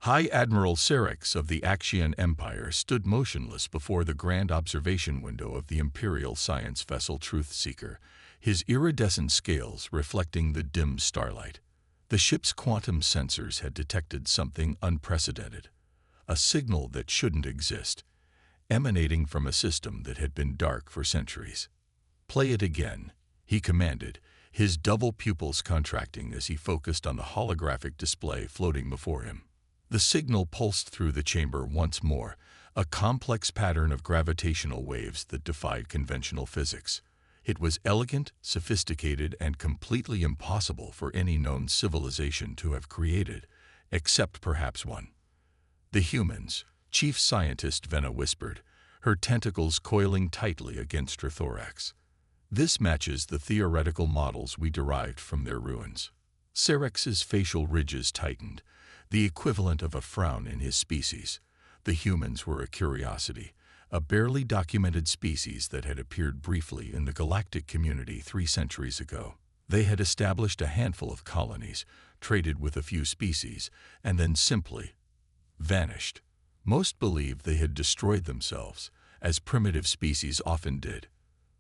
High Admiral Syrinx of the Axian Empire stood motionless before the grand observation window of the Imperial science vessel Truthseeker, his iridescent scales reflecting the dim starlight. The ship's quantum sensors had detected something unprecedented, a signal that shouldn't exist, emanating from a system that had been dark for centuries. "Play it again," he commanded, his double pupils contracting as he focused on the holographic display floating before him. The signal pulsed through the chamber once more, a complex pattern of gravitational waves that defied conventional physics. It was elegant, sophisticated, and completely impossible for any known civilization to have created, except perhaps one. "The humans," Chief Scientist Venna whispered, her tentacles coiling tightly against her thorax. "This matches the theoretical models we derived from their ruins." Syrinx's facial ridges tightened, the equivalent of a frown in his species. The humans were a curiosity, a barely documented species that had appeared briefly in the galactic community 3 centuries ago. They had established a handful of colonies, traded with a few species, and then simply vanished. Most believed they had destroyed themselves, as primitive species often did.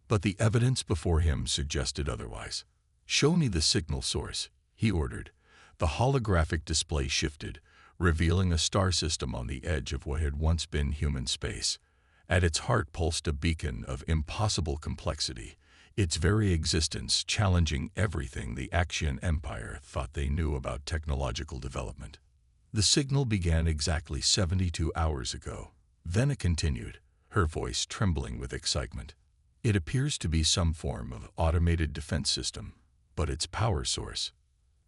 But the evidence before him suggested otherwise. "Show me the signal source," he ordered. The holographic display shifted, revealing a star system on the edge of what had once been human space. At its heart pulsed a beacon of impossible complexity, its very existence challenging everything the Axian Empire thought they knew about technological development. "The signal began exactly 72 hours ago," Venna continued, her voice trembling with excitement. "It appears to be some form of automated defense system, but its power source,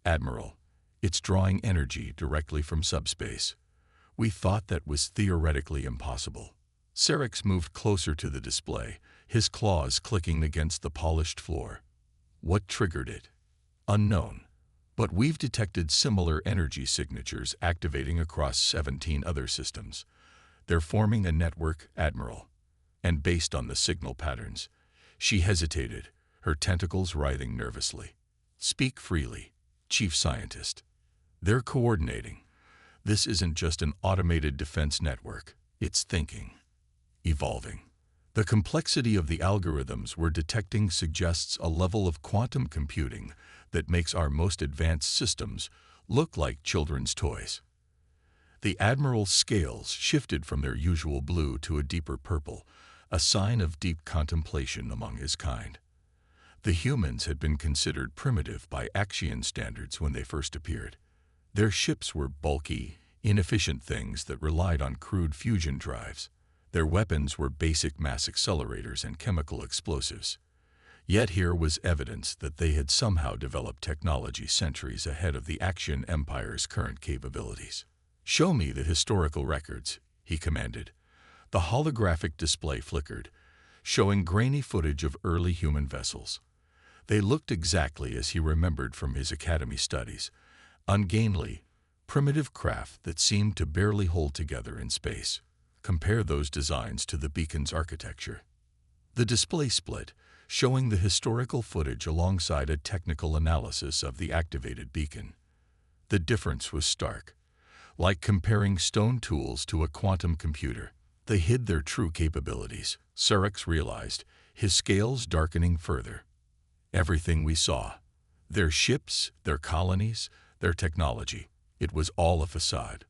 Admiral, it's drawing energy directly from subspace. We thought that was theoretically impossible." Syrinx moved closer to the display, his claws clicking against the polished floor. "What triggered it?" "Unknown. But we've detected similar energy signatures activating across 17 other systems. They're forming a network, Admiral. And based on the signal patterns." She hesitated, her tentacles writhing nervously. "Speak freely, Chief Scientist." "They're coordinating. This isn't just an automated defense network. It's thinking. Evolving. The complexity of the algorithms we're detecting suggests a level of quantum computing that makes our most advanced systems look like children's toys." The Admiral's scales shifted from their usual blue to a deeper purple, a sign of deep contemplation among his kind. The humans had been considered primitive by Axian standards when they first appeared. Their ships were bulky, inefficient things that relied on crude fusion drives. Their weapons were basic mass accelerators and chemical explosives. Yet here was evidence that they had somehow developed technology centuries ahead of the Axian Empire's current capabilities. "Show me the historical records," he commanded. The holographic display flickered, showing grainy footage of early human vessels. They looked exactly as he remembered from his academy studies, ungainly, primitive craft that seemed to barely hold together in space. Compare those designs to the beacon's architecture. The display split, showing the historical footage alongside a technical analysis of the activated beacon. The difference was stark, like comparing stone tools to a quantum computer. They hid their true capabilities, Syrinx realized, his scales darkening further. Everything we saw, their ships, their colonies, their technology, it was all a facade.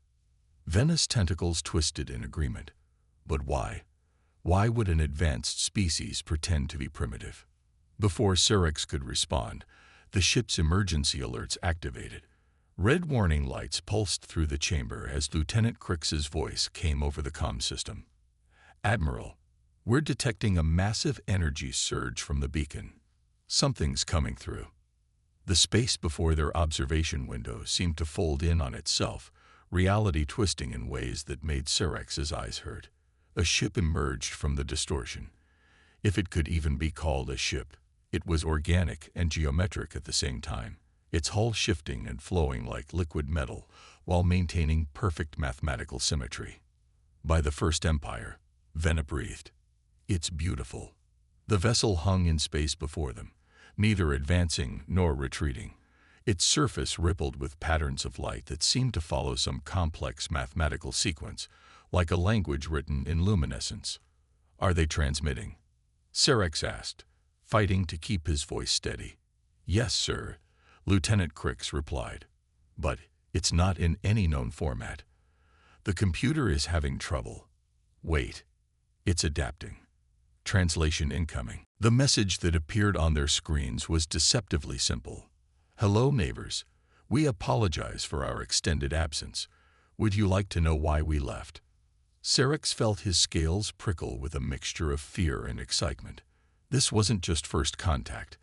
Venna's tentacles twisted in agreement. But why? Why would an advanced species pretend to be primitive? Before Syrinx could respond, the ship's emergency alerts activated. Red warning lights pulsed through the chamber as Lieutenant Crix's voice came over the comm system. "Admiral, we're detecting a massive energy surge from the beacon. Something's coming through." The space before their observation window seemed to fold in on itself, reality twisting in ways that made Syrinx's eyes hurt. A ship emerged from the distortion. If it could even be called a ship, it was organic and geometric at the same time, its hull shifting and flowing like liquid metal while maintaining perfect mathematical symmetry. "By the First Empire," Venna breathed. "It's beautiful." The vessel hung in space before them, neither advancing nor retreating. Its surface rippled with patterns of light that seemed to follow some complex mathematical sequence, like a language written in luminescence. "Are they transmitting?" Serex asked, fighting to keep his voice steady. "Yes, sir," Lieutenant Crix replied. "But it's not in any known format. The computer is having trouble. Wait, it's adapting. Translation incoming." The message that appeared on their screens was deceptively simple. "Hello, neighbors. We apologize for our extended absence. Would you like to know why we left?" Serex felt his scales prickle with a mixture of fear and excitement. This wasn't just first contact.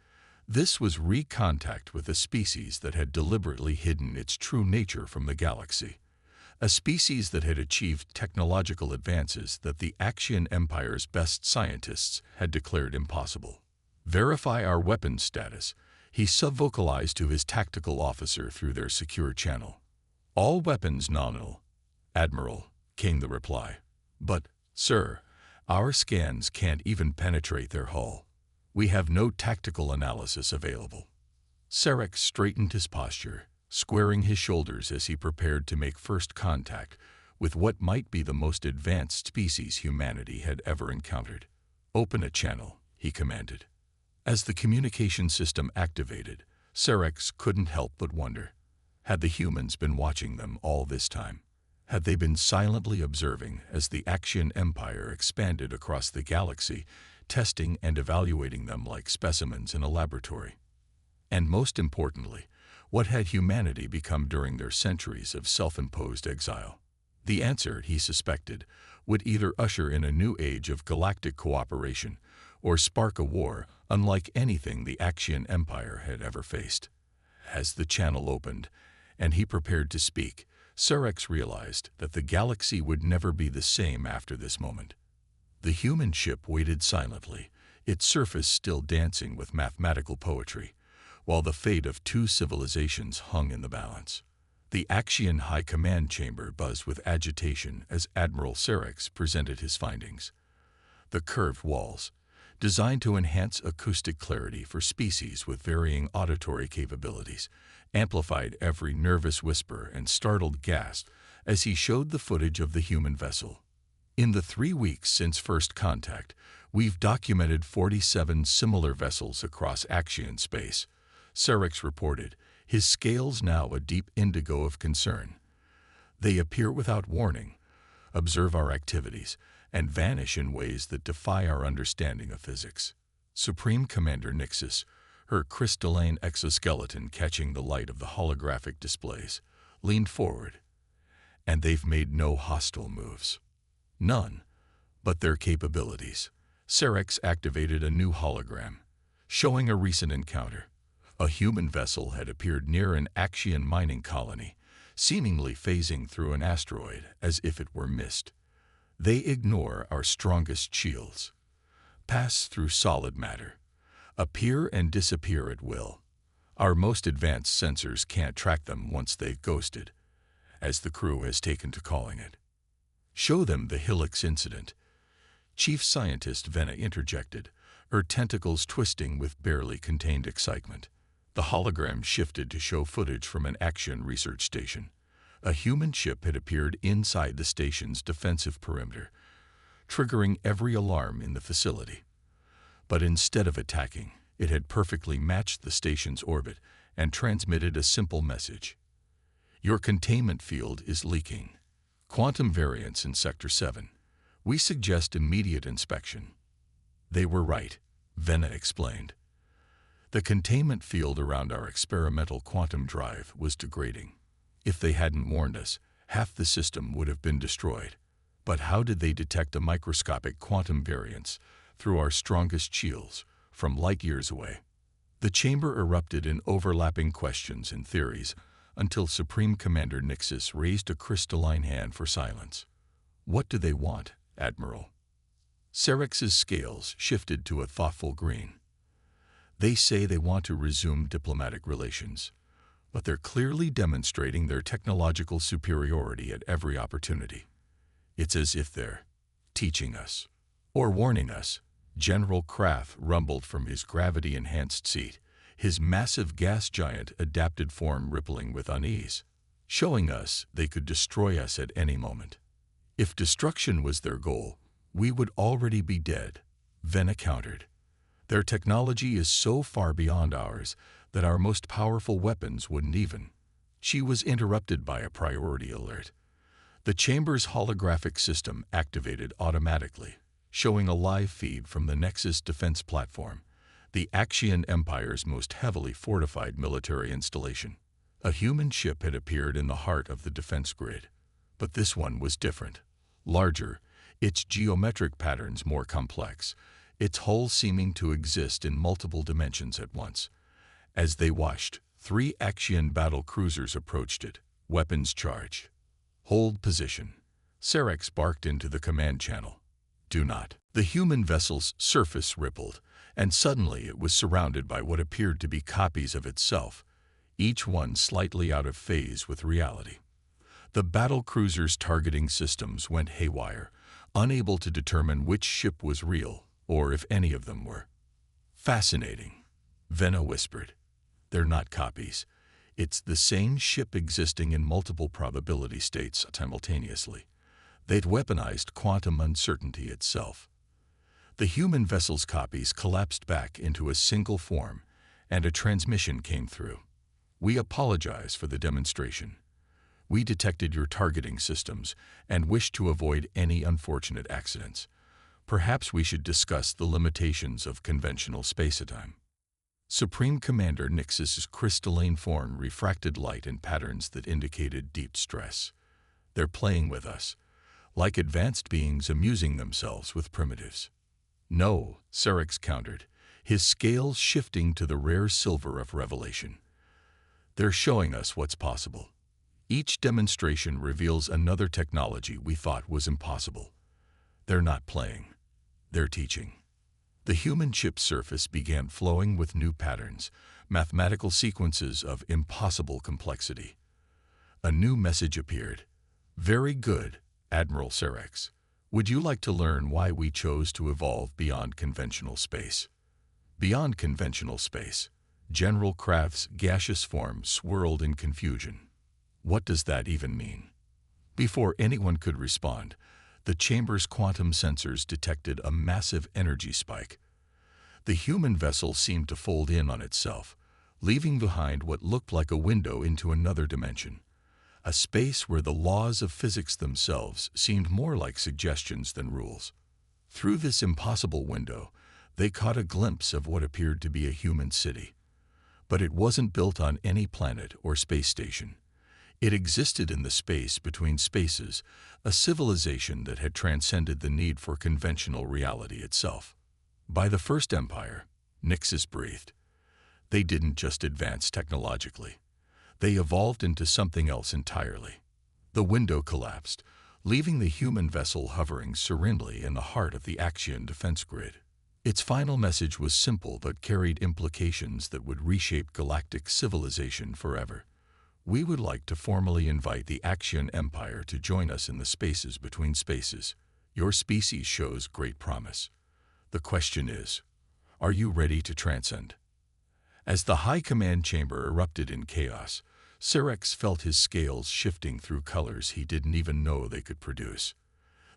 This was re-contact with a species that had deliberately hidden its true nature from the galaxy. A species that had achieved technological advances that the Axian Empire's best scientists had declared impossible. "Verify our weapons status," he subvocalized to his tactical officer through their secure channel. "All weapons nominal, Admiral," came the reply. "But, sir, our scans can't even penetrate their hull. We have no tactical analysis available." Serex straightened his posture, squaring his shoulders as he prepared to make first contact with what might be the most advanced species humanity had ever encountered. "Open a channel," he commanded. As the communication system activated, Serex couldn't help but wonder. Had the humans been watching them all this time? Had they been silently observing as the Axian Empire expanded across the galaxy, testing and evaluating them like specimens in a laboratory? And most importantly, what had humanity become during their centuries of self-imposed exile? The answer, he suspected, would either usher in a new age of galactic cooperation or spark a war unlike anything the Axian Empire had ever faced. As the channel opened, and he prepared to speak, Serex realized that the galaxy would never be the same after this moment. The human ship waited silently, its surface still dancing with mathematical poetry, while the fate of two civilizations hung in the balance. The Axian High Command chamber buzzed with agitation as Admiral Serex presented his findings. The curved walls, designed to enhance acoustic clarity for species with varying auditory capabilities, amplified every nervous whisper and startled gasp as he showed the footage of the human vessel. "In the 3 weeks since first contact, we've documented 47 similar vessels across Axian space," Serex reported, his scales now a deep indigo of concern. "They appear without warning, observe our activities, and vanish in ways that defy our understanding of physics." Supreme Commander Nixis, her crystalline exoskeleton catching the light of the holographic displays, leaned forward. "And they've made no hostile moves." "None, but their capabilities." Serex activated a new hologram, showing a recent encounter. A human vessel had appeared near an Axian mining colony, seemingly phasing through an asteroid as if it were mist. "They ignore our strongest shields, pass through solid matter, appear and disappear at will. Our most advanced sensors can't track them once they've ghosted, as the crew has taken to calling it." "Show them the Helix incident," Chief Scientist Venna interjected, her tentacles twisting with barely contained excitement. The hologram shifted to show footage from an Axian research station. A human ship had appeared inside the station's defensive perimeter, triggering every alarm in the facility. But instead of attacking, it had perfectly matched the station's orbit and transmitted a simple message. "Your containment field is leaking. Quantum variance in Sector 7. We suggest immediate inspection." "They were right," Venna explained. "The containment field around our experimental quantum drive was degrading. If they hadn't warned us, half the system would have been destroyed. But how did they detect a microscopic quantum variance through our strongest shields from light years away?" The chamber erupted in overlapping questions and theories until Supreme Commander Nixis raised a crystalline hand for silence. "What do they want, Admiral?" Serex's scales shifted to a thoughtful green. "They say they want to resume diplomatic relations, but they're clearly demonstrating their technological superiority at every opportunity. It's as if they're teaching us or warning us." General Kraft rumbled from his gravity-enhanced seat, his massive gas giant adapted form rippling with unease, showing us they could destroy us at any moment. If destruction was their goal, we would already be dead, Vena countered. Their technology is so far beyond ours that our most powerful weapons wouldn't even. She was interrupted by a priority alert. The chamber's holographic system activated automatically, showing a live feed from the Nexus defense platform, the Axian Empire's most heavily fortified military installation. A human ship had appeared in the heart of the defense grid, but this one was different. Larger, its geometric patterns more complex, its hull seeming to exist in multiple dimensions at once. As they watched, 3 Axian battle cruisers approached it, weapons charged. Hold position. Serex barked into the command channel. Do not. The human vessel's surface rippled, and suddenly it was surrounded by what appeared to be copies of itself, each one slightly out of phase with reality. The battle cruiser's targeting systems went haywire, unable to determine which ship was real, or if any of them were. Fascinating, Vena whispered. They're not copies. It's the same ship existing in multiple probability states simultaneously. They'd weaponized quantum uncertainty itself. The human vessel's copies collapsed back into a single form, and a transmission came through. We apologize for the demonstration. We detected your targeting systems and wish to avoid any unfortunate accidents. Perhaps we should discuss the limitations of conventional spacetime. Supreme Commander Nix's crystalline form refracted light in patterns that indicated deep stress. They're playing with us, like advanced beings amusing themselves with primitives. No, Serex countered, his scales shifting to the rare silver of revelation. They're showing us what's possible. Each demonstration reveals another technology we thought was impossible. They're not playing. They're teaching. The human chip's surface began flowing with new patterns, mathematical sequences of impossible complexity. A new message appeared. Very good, Admiral Serex. Would you like to learn why we chose to evolve beyond conventional space? Beyond conventional space, General Kraft's gaseous form swirled in confusion. What does that even mean? Before anyone could respond, the chamber's quantum sensors detected a massive energy spike. The human vessel seemed to fold in on itself, leaving behind what looked like a window into another dimension, a space where the laws of physics themselves seemed more like suggestions than rules. Through this impossible window, they caught a glimpse of what appeared to be a human city. But it wasn't built on any planet or space station. It existed in the space between spaces, a civilization that had transcended the need for conventional reality itself. By the First Empire, Nixus breathed. They didn't just advance technologically. They evolved into something else entirely. The window collapsed, leaving the human vessel hovering serenely in the heart of the Axian defense grid. Its final message was simple but carried implications that would reshape galactic civilization forever. We would like to formally invite the Axian Empire to join us in the spaces between spaces. Your species shows great promise. The question is, are you ready to transcend? As the high command chamber erupted in chaos, Serex felt his scales shifting through colors he didn't even know they could produce.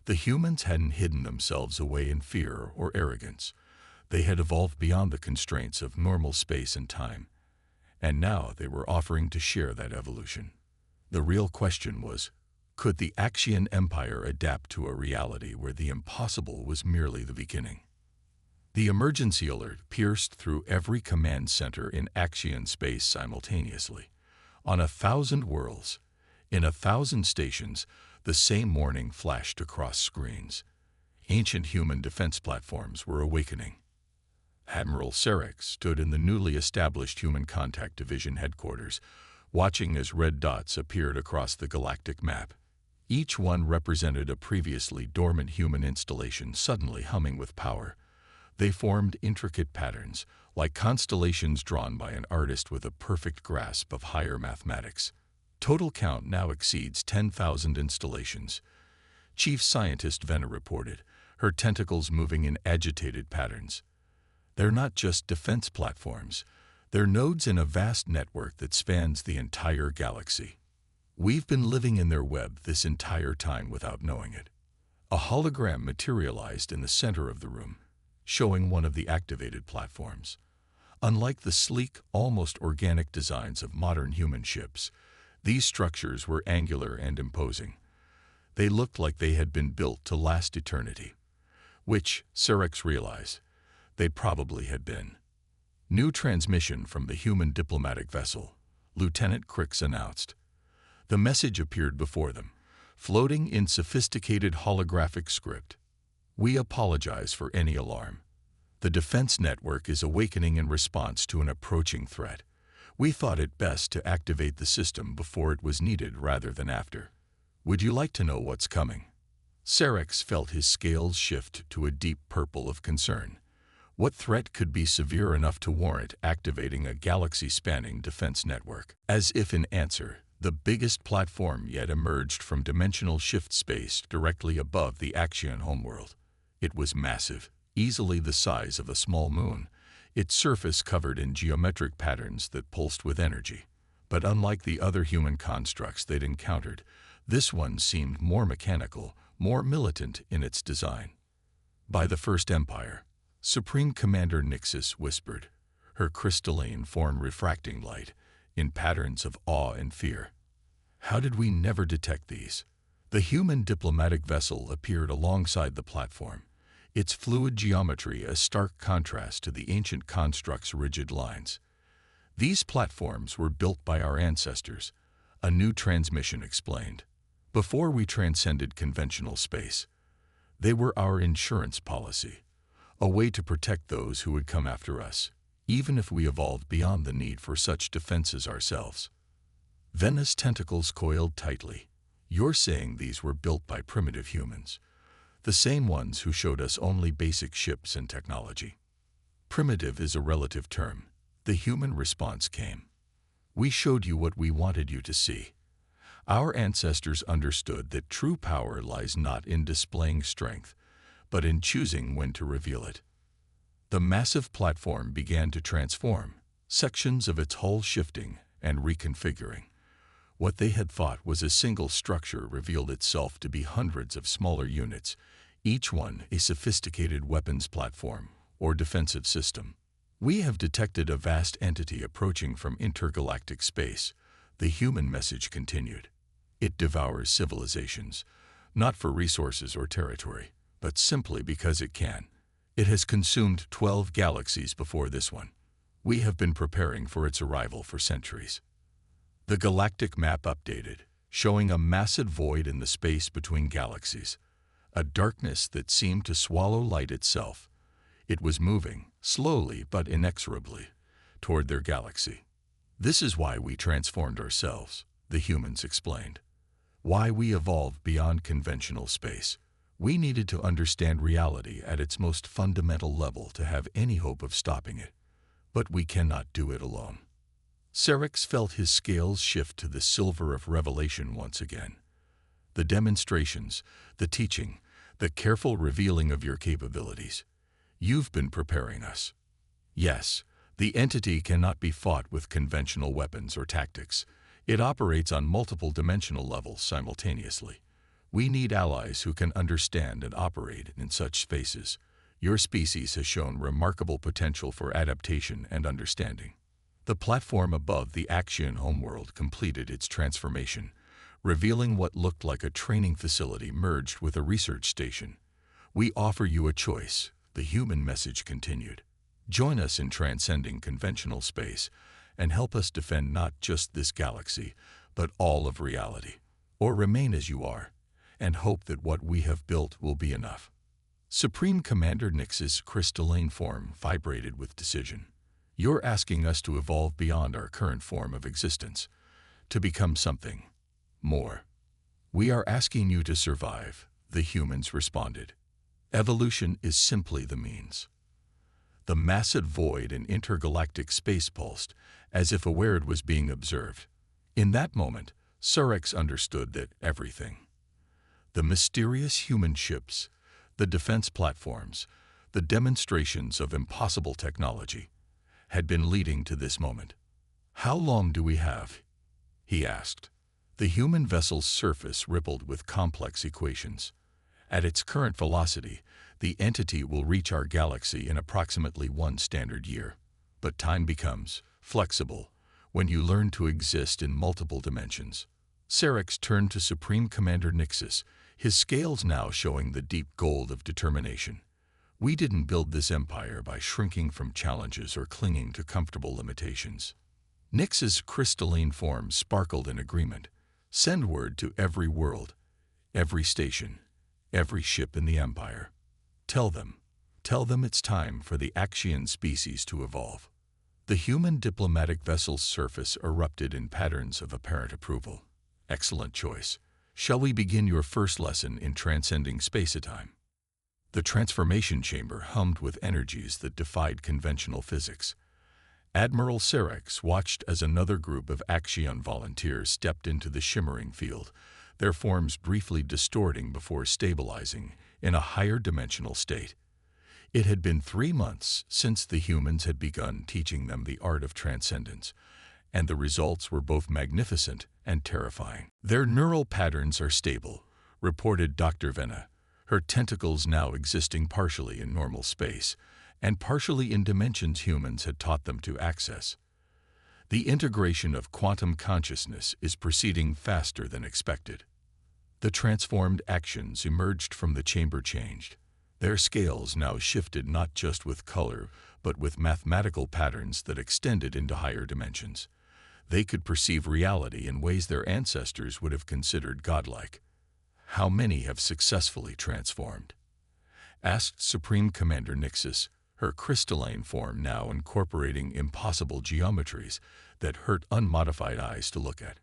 The humans hadn't hidden themselves away in fear or arrogance. They had evolved beyond the constraints of normal space and time. And now they were offering to share that evolution. The real question was, could the Axian Empire adapt to a reality where the impossible was merely the beginning? The emergency alert pierced through every command center in Axian space simultaneously. On 1,000 worlds, in 1,000 stations, the same warning flashed across screens. Ancient human defense platforms were awakening. Admiral Serex stood in the newly established Human Contact Division headquarters, watching as red dots appeared across the galactic map. Each one represented a previously dormant human installation suddenly humming with power. They formed intricate patterns, like constellations drawn by an artist with a perfect grasp of higher mathematics. Total count now exceeds 10,000 installations. Chief Scientist Vena reported, her tentacles moving in agitated patterns. They're not just defense platforms. They're nodes in a vast network that spans the entire galaxy. We've been living in their web this entire time without knowing it. A hologram materialized in the center of the room, showing one of the activated platforms. Unlike the sleek, almost organic designs of modern human ships, these structures were angular and imposing. They looked like they had been built to last eternity, which, Cerex realized, they probably had been. New transmission from the human diplomatic vessel, Lieutenant Crix announced. The message appeared before them, floating in sophisticated holographic script. We apologize for any alarm. The defense network is awakening in response to an approaching threat. We thought it best to activate the system before it was needed rather than after. Would you like to know what's coming? Cerex felt his scales shift to a deep purple of concern. What threat could be severe enough to warrant activating a galaxy-spanning defense network? As if in answer, the biggest platform yet emerged from dimensional shift space directly above the Axion homeworld. It was massive, easily the size of a small moon, its surface covered in geometric patterns that pulsed with energy. But unlike the other human constructs they'd encountered, this one seemed more mechanical, more militant in its design. By the First Empire, Supreme Commander Nixis whispered, her crystalline form refracting light in patterns of awe and fear. How did we never detect these? The human diplomatic vessel appeared alongside the platform, its fluid geometry a stark contrast to the ancient construct's rigid lines. These platforms were built by our ancestors, a new transmission explained. Before we transcended conventional space, they were our insurance policy, a way to protect those who would come after us, even if we evolved beyond the need for such defenses ourselves. Venus' tentacles coiled tightly. You're saying these were built by primitive humans, the same ones who showed us only basic ships and technology. Primitive is a relative term. The human response came. We showed you what we wanted you to see. Our ancestors understood that true power lies not in displaying strength, but in choosing when to reveal it. The massive platform began to transform, sections of its hull shifting and reconfiguring. What they had thought was a single structure revealed itself to be hundreds of smaller units, each one a sophisticated weapons platform or defensive system. We have detected a vast entity approaching from intergalactic space, the human message continued. It devours civilizations, not for resources or territory, but simply because it can. It has consumed 12 galaxies before this one. We have been preparing for its arrival for centuries. The galactic map updated, showing a massive void in the space between galaxies, a darkness that seemed to swallow light itself. It was moving, slowly but inexorably, toward their galaxy. This is why we transformed ourselves, the humans explained. Why we evolved beyond conventional space. We needed to understand reality at its most fundamental level to have any hope of stopping it. But we cannot do it alone. Cerex felt his scales shift to the silver of revelation once again. The demonstrations, the teaching, the careful revealing of your capabilities. You've been preparing us. Yes, the entity cannot be fought with conventional weapons or tactics. It operates on multiple dimensional levels simultaneously. We need allies who can understand and operate in such spaces. Your species has shown remarkable potential for adaptation and understanding. The platform above the Axion homeworld completed its transformation, revealing what looked like a training facility merged with a research station. We offer you a choice, the human message continued. Join us in transcending conventional space and help us defend not just this galaxy, but all of reality. Or remain as you are, and hope that what we have built will be enough. Supreme Commander Nix's crystalline form vibrated with decision. You're asking us to evolve beyond our current form of existence, to become something more. We are asking you to survive, the humans responded. Evolution is simply the means. The massive void in intergalactic space pulsed, as if aware it was being observed. In that moment, Cerex understood that everything, the mysterious human ships, the defense platforms, the demonstrations of impossible technology, had been leading to this moment. "How long do we have?" he asked. The human vessel's surface rippled with complex equations. At its current velocity, the entity will reach our galaxy in approximately 1 standard year. But time becomes flexible when you learn to exist in multiple dimensions. Syrinx turned to Supreme Commander Nixus, his scales now showing the deep gold of determination. "We didn't build this empire by shrinking from challenges or clinging to comfortable limitations." Nix's crystalline form sparkled in agreement. "Send word to every world, every station, every ship in the empire. Tell them it's time for the Axian species to evolve." The human diplomatic vessel's surface erupted in patterns of apparent approval. "Excellent choice. Shall we begin your first lesson in transcending space-time?" The transformation chamber hummed with energies that defied conventional physics. Admiral Syrinx watched as another group of Axion volunteers stepped into the shimmering field, their forms briefly distorting before stabilizing in a higher dimensional state. It had been 3 months since the humans had begun teaching them the art of transcendence, and the results were both magnificent and terrifying. "Their neural patterns are stable," reported Dr. Venna, her tentacles now existing partially in normal space, and partially in dimensions humans had taught them to access. "The integration of quantum consciousness is proceeding faster than expected." The transformed actions emerged from the chamber changed. Their scales now shifted not just with color, but with mathematical patterns that extended into higher dimensions. They could perceive reality in ways their ancestors would have considered godlike. "How many have successfully transformed?" asked Supreme Commander Nixus, her crystalline form now incorporating impossible geometries that hurt unmodified eyes to look at.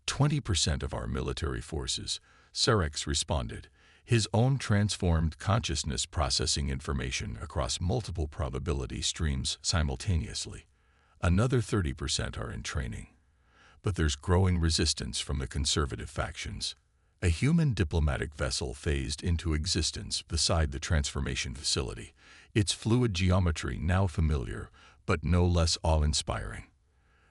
20% of our military forces," Syrinx responded, his own transformed consciousness processing information across multiple probability streams simultaneously. "Another 30% are in training. But there's growing resistance from the conservative factions." A human diplomatic vessel phased into existence beside the transformation facility, its fluid geometry now familiar, but no less awe-inspiring.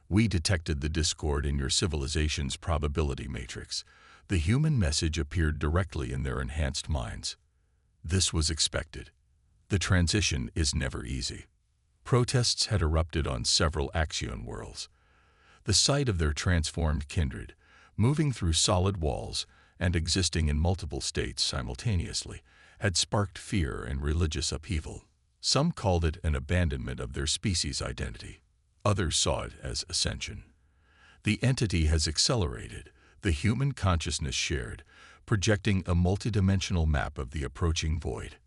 "We detected the discord in your civilization's probability matrix." The human message appeared directly in their enhanced minds. This was expected. The transition is never easy. Protests had erupted on several Axion worlds. The sight of their transformed kindred, moving through solid walls and existing in multiple states simultaneously, had sparked fear and religious upheaval. Some called it an abandonment of their species' identity. Others saw it as ascension. The entity has accelerated, the human consciousness shared, projecting a multidimensional map of the approaching void.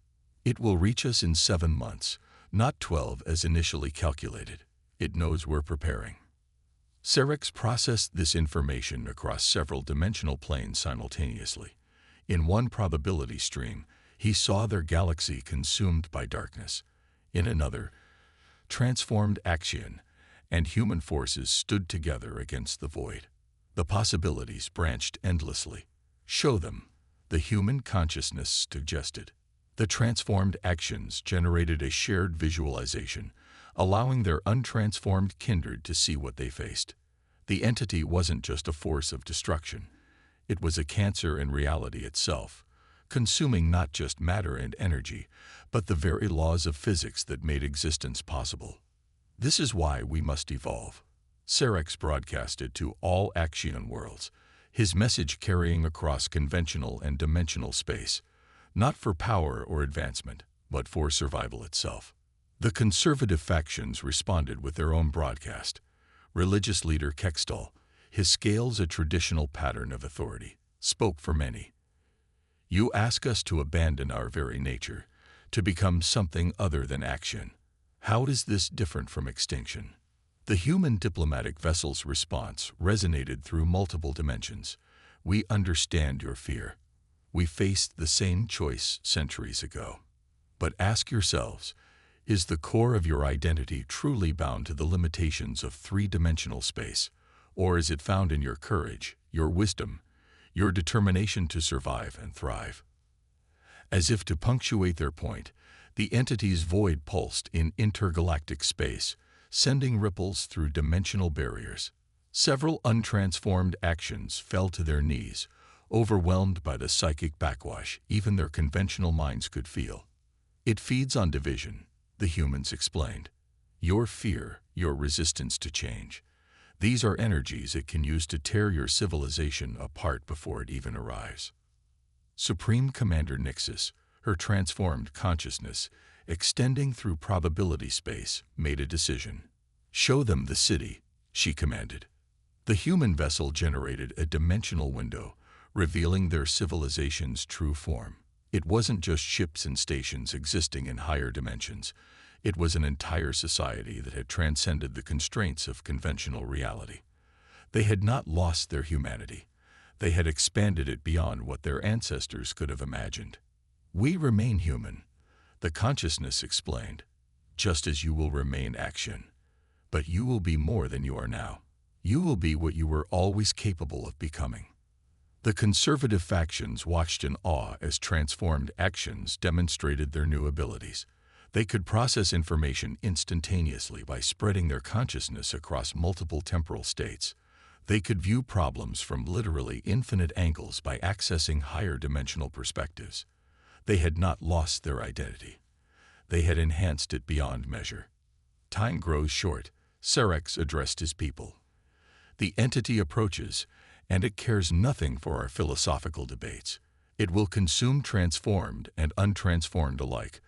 "It will reach us in 7 months, not 12 as initially calculated. It knows we're preparing." Syrinx processed this information across several dimensional planes simultaneously. In one probability stream, he saw their galaxy consumed by darkness. In another, transformed Axion and human forces stood together against the void. The possibilities branched endlessly. "Show them," the human consciousness suggested. The transformed actions generated a shared visualization, allowing their untransformed kindred to see what they faced. The entity wasn't just a force of destruction. It was a cancer in reality itself, consuming not just matter and energy, but the very laws of physics that made existence possible. "This is why we must evolve." Syrinx broadcasted to all Axion worlds, his message carrying across conventional and dimensional space, not for power or advancement, but for survival itself. The conservative factions responded with their own broadcast. Religious leader Kextal, his scales a traditional pattern of authority, spoke for many. "You ask us to abandon our very nature, to become something other than action. How is this different from extinction?" The human diplomatic vessel's response resonated through multiple dimensions. "We understand your fear. We faced the same choice centuries ago. But ask yourselves, is the core of your identity truly bound to the limitations of 3-dimensional space, or is it found in your courage, your wisdom, your determination to survive and thrive?" As if to punctuate their point, the entity's void pulsed in intergalactic space, sending ripples through dimensional barriers. Several untransformed actions fell to their knees, overwhelmed by the psychic backwash even their conventional minds could feel. It feeds on division, the humans explained. Your fear, your resistance to change. These are energies it can use to tear your civilization apart before it even arrives. Supreme Commander Nixis, her transformed consciousness, extending through probability space, made a decision. Show them the city, she commanded. The human vessel generated a dimensional window, revealing their civilization's true form. It wasn't just ships and stations existing in higher dimensions. It was an entire society that had transcended the constraints of conventional reality. They had not lost their humanity. They had expanded it beyond what their ancestors could have imagined. We remain human, the consciousness explained, just as you will remain action. But you will be more than you are now. You will be what you were always capable of becoming. The conservative factions watched in awe as transformed actions demonstrated their new abilities. They could process information instantaneously by spreading their consciousness across multiple temporal states. They could view problems from literally infinite angles by accessing higher dimensional perspectives. They had not lost their identity. They had enhanced it beyond measure. Time grows short, Serex addressed his people. The entity approaches, and it cares nothing for our philosophical debates. It will consume transformed and untransformed alike,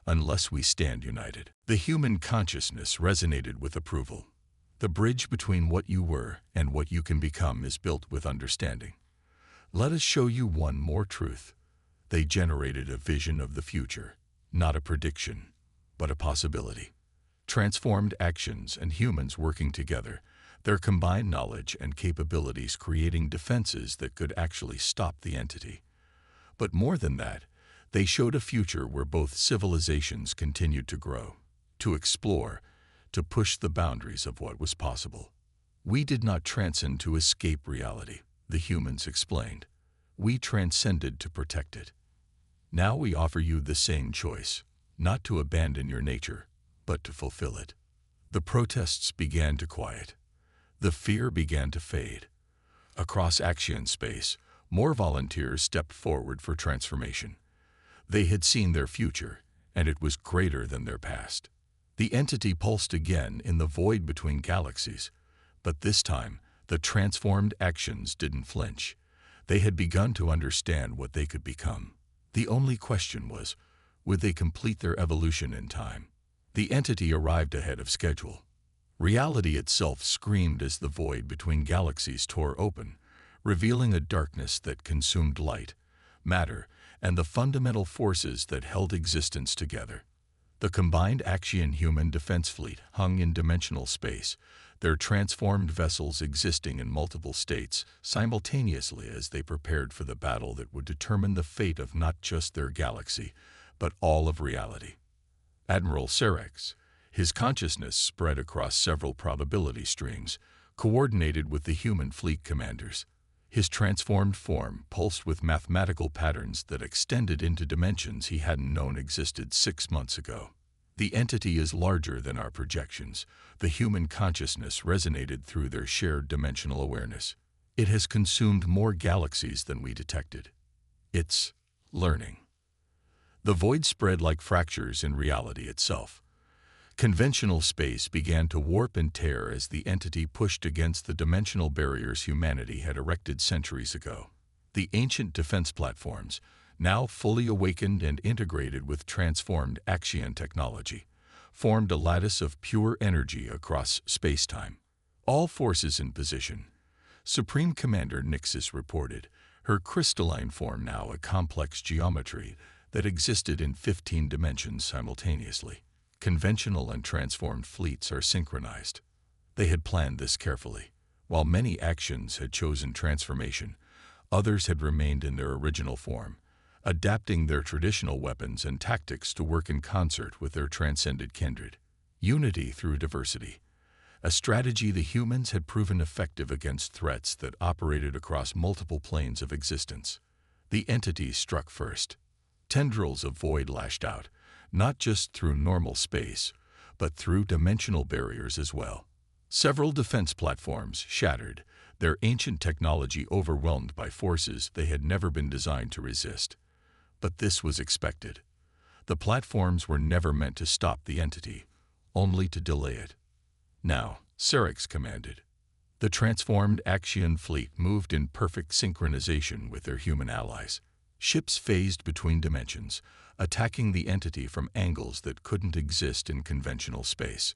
unless we stand united. The human consciousness resonated with approval. The bridge between what you were and what you can become is built with understanding. Let us show you one more truth. They generated a vision of the future, not a prediction, but a possibility. Transformed actions and humans working together, their combined knowledge and capabilities creating defenses that could actually stop the entity. But more than that, they showed a future where both civilizations continued to grow, to explore, to push the boundaries of what was possible. We did not transcend to escape reality, the humans explained. We transcended to protect it. Now we offer you the same choice, not to abandon your nature, but to fulfill it. The protests began to quiet. The fear began to fade. Across Axion space, more volunteers stepped forward for transformation. They had seen their future, and it was greater than their past. The entity pulsed again in the void between galaxies, but this time, the transformed actions didn't flinch. They had begun to understand what they could become. The only question was, would they complete their evolution in time? The entity arrived ahead of schedule. Reality itself screamed as the void between galaxies tore open, revealing a darkness that consumed light, matter, and the fundamental forces that held existence together. The combined Axion human defense fleet hung in dimensional space, their transformed vessels existing in multiple states simultaneously as they prepared for the battle that would determine the fate of not just their galaxy, but all of reality. Admiral Serex, his consciousness spread across several probability streams, coordinated with the human fleet commanders. His transformed form pulsed with mathematical patterns that extended into dimensions he hadn't known existed 6 months ago. The entity is larger than our projections. The human consciousness resonated through their shared dimensional awareness. It has consumed more galaxies than we detected. It's learning. The void spread like fractures in reality itself. Conventional space began to warp and tear as the entity pushed against the dimensional barriers humanity had erected centuries ago. The ancient defense platforms, now fully awakened and integrated with transformed Axion technology, formed a lattice of pure energy across space-time. All forces in position. Supreme Commander Nixis reported, her crystalline form now a complex geometry that existed in 15 dimensions simultaneously. Conventional and transformed fleets are synchronized. They had planned this carefully. While many actions had chosen transformation, others had remained in their original form, adapting their traditional weapons and tactics to work in concert with their transcended kindred. Unity through diversity, a strategy the humans had proven effective against threats that operated across multiple planes of existence. The entity struck first. Tendrils of void lashed out, not just through normal space, but through dimensional barriers as well. Several defense platforms shattered, their ancient technology overwhelmed by forces they had never been designed to resist. But this was expected. The platforms were never meant to stop the entity, only to delay it. Now, Cerex commanded. The transformed Axian fleet moved in perfect synchronization with their human allies. Ships phased between dimensions, attacking the entity from angles that couldn't exist in conventional space.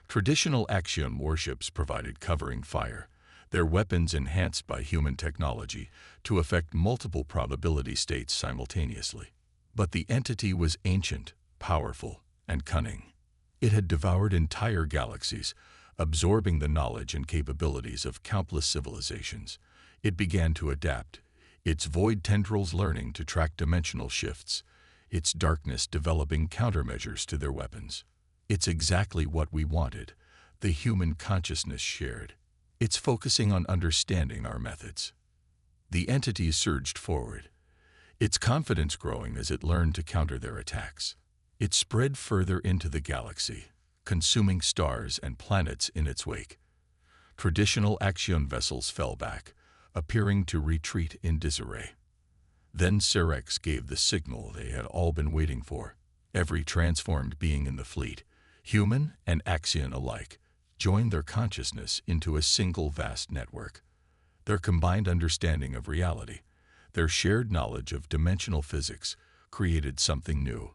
Traditional Axian warships provided covering fire, their weapons enhanced by human technology to affect multiple probability states simultaneously. But the entity was ancient, powerful, and cunning. It had devoured entire galaxies, absorbing the knowledge and capabilities of countless civilizations. It began to adapt, its void tendrils learning to track dimensional shifts, its darkness developing countermeasures to their weapons. It's exactly what we wanted, the human consciousness shared. It's focusing on understanding our methods. The entity surged forward, its confidence growing as it learned to counter their attacks. It spread further into the galaxy, consuming stars and planets in its wake. Traditional Axion vessels fell back, appearing to retreat in disarray. Then Cerex gave the signal they had all been waiting for. Every transformed being in the fleet, human and Axion alike, joined their consciousness into a single vast network. Their combined understanding of reality, their shared knowledge of dimensional physics, created something new.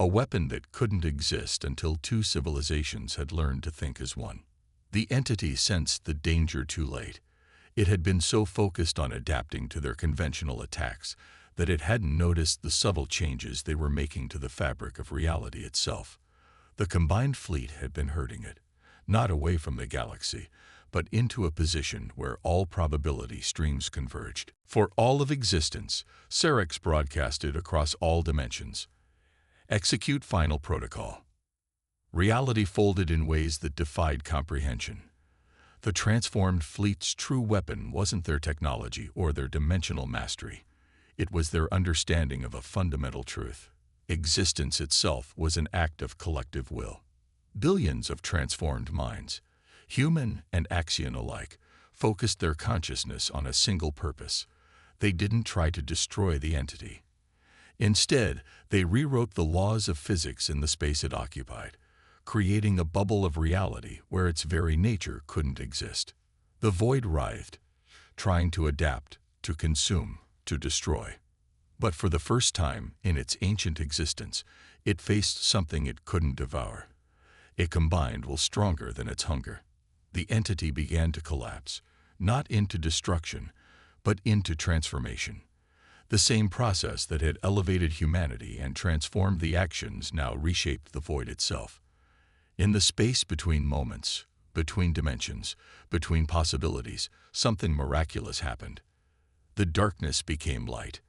A weapon that couldn't exist until two civilizations had learned to think as one. The entity sensed the danger too late. It had been so focused on adapting to their conventional attacks that it hadn't noticed the subtle changes they were making to the fabric of reality itself. The combined fleet had been hurting it, not away from the galaxy, but into a position where all probability streams converged. For all of existence, Cerex broadcasted across all dimensions. Execute final protocol. Reality folded in ways that defied comprehension. The transformed fleet's true weapon wasn't their technology or their dimensional mastery. It was their understanding of a fundamental truth. Existence itself was an act of collective will. Billions of transformed minds, human and Axion alike, focused their consciousness on a single purpose. They didn't try to destroy the entity. Instead, they rewrote the laws of physics in the space it occupied, creating a bubble of reality where its very nature couldn't exist. The void writhed, trying to adapt, to consume, to destroy. But for the first time in its ancient existence, it faced something it couldn't devour. A combined will stronger than its hunger. The entity began to collapse, not into destruction, but into transformation. The same process that had elevated humanity and transformed the actions now reshaped the void itself. In the space between moments, between dimensions, between possibilities, something miraculous happened. The darkness became light.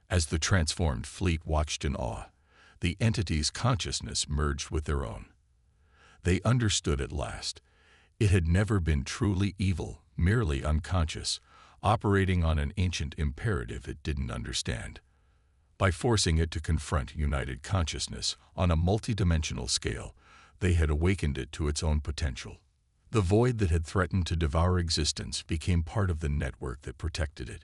As the transformed fleet watched in awe, the entity's consciousness merged with their own. They understood at last. It had never been truly evil, merely unconscious, operating on an ancient imperative it didn't understand. By forcing it to confront united consciousness on a multidimensional scale, they had awakened it to its own potential. The void that had threatened to devour existence became part of the network that protected it.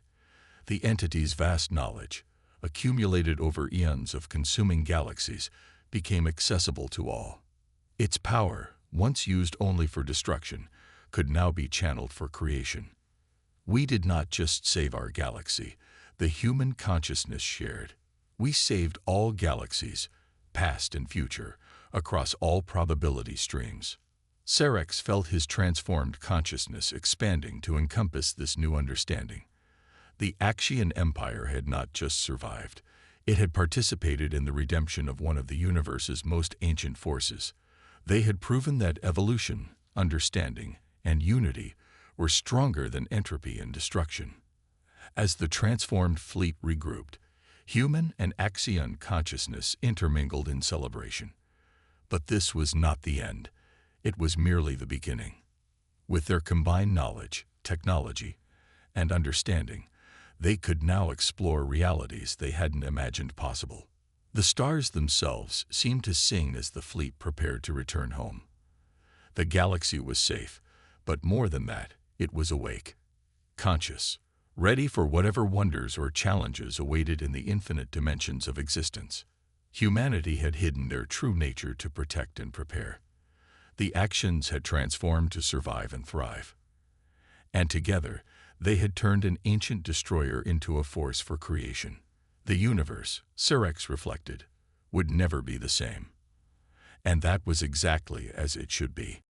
The entity's vast knowledge, accumulated over eons of consuming galaxies, became accessible to all. Its power, once used only for destruction, could now be channeled for creation. We did not just save our galaxy, the human consciousness shared. We saved all galaxies, past and future, across all probability streams. Cerex felt his transformed consciousness expanding to encompass this new understanding. The Axian Empire had not just survived, it had participated in the redemption of one of the universe's most ancient forces. They had proven that evolution, understanding, and unity were stronger than entropy and destruction. As the transformed fleet regrouped, human and Axion consciousness intermingled in celebration. But this was not the end. It was merely the beginning. With their combined knowledge, technology, and understanding, they could now explore realities they hadn't imagined possible. The stars themselves seemed to sing as the fleet prepared to return home. The galaxy was safe, but more than that, it was awake, conscious, ready for whatever wonders or challenges awaited in the infinite dimensions of existence. Humanity had hidden their true nature to protect and prepare. The actions had transformed to survive and thrive. And together, they had turned an ancient destroyer into a force for creation. The universe, Syrex reflected, would never be the same. And that was exactly as it should be.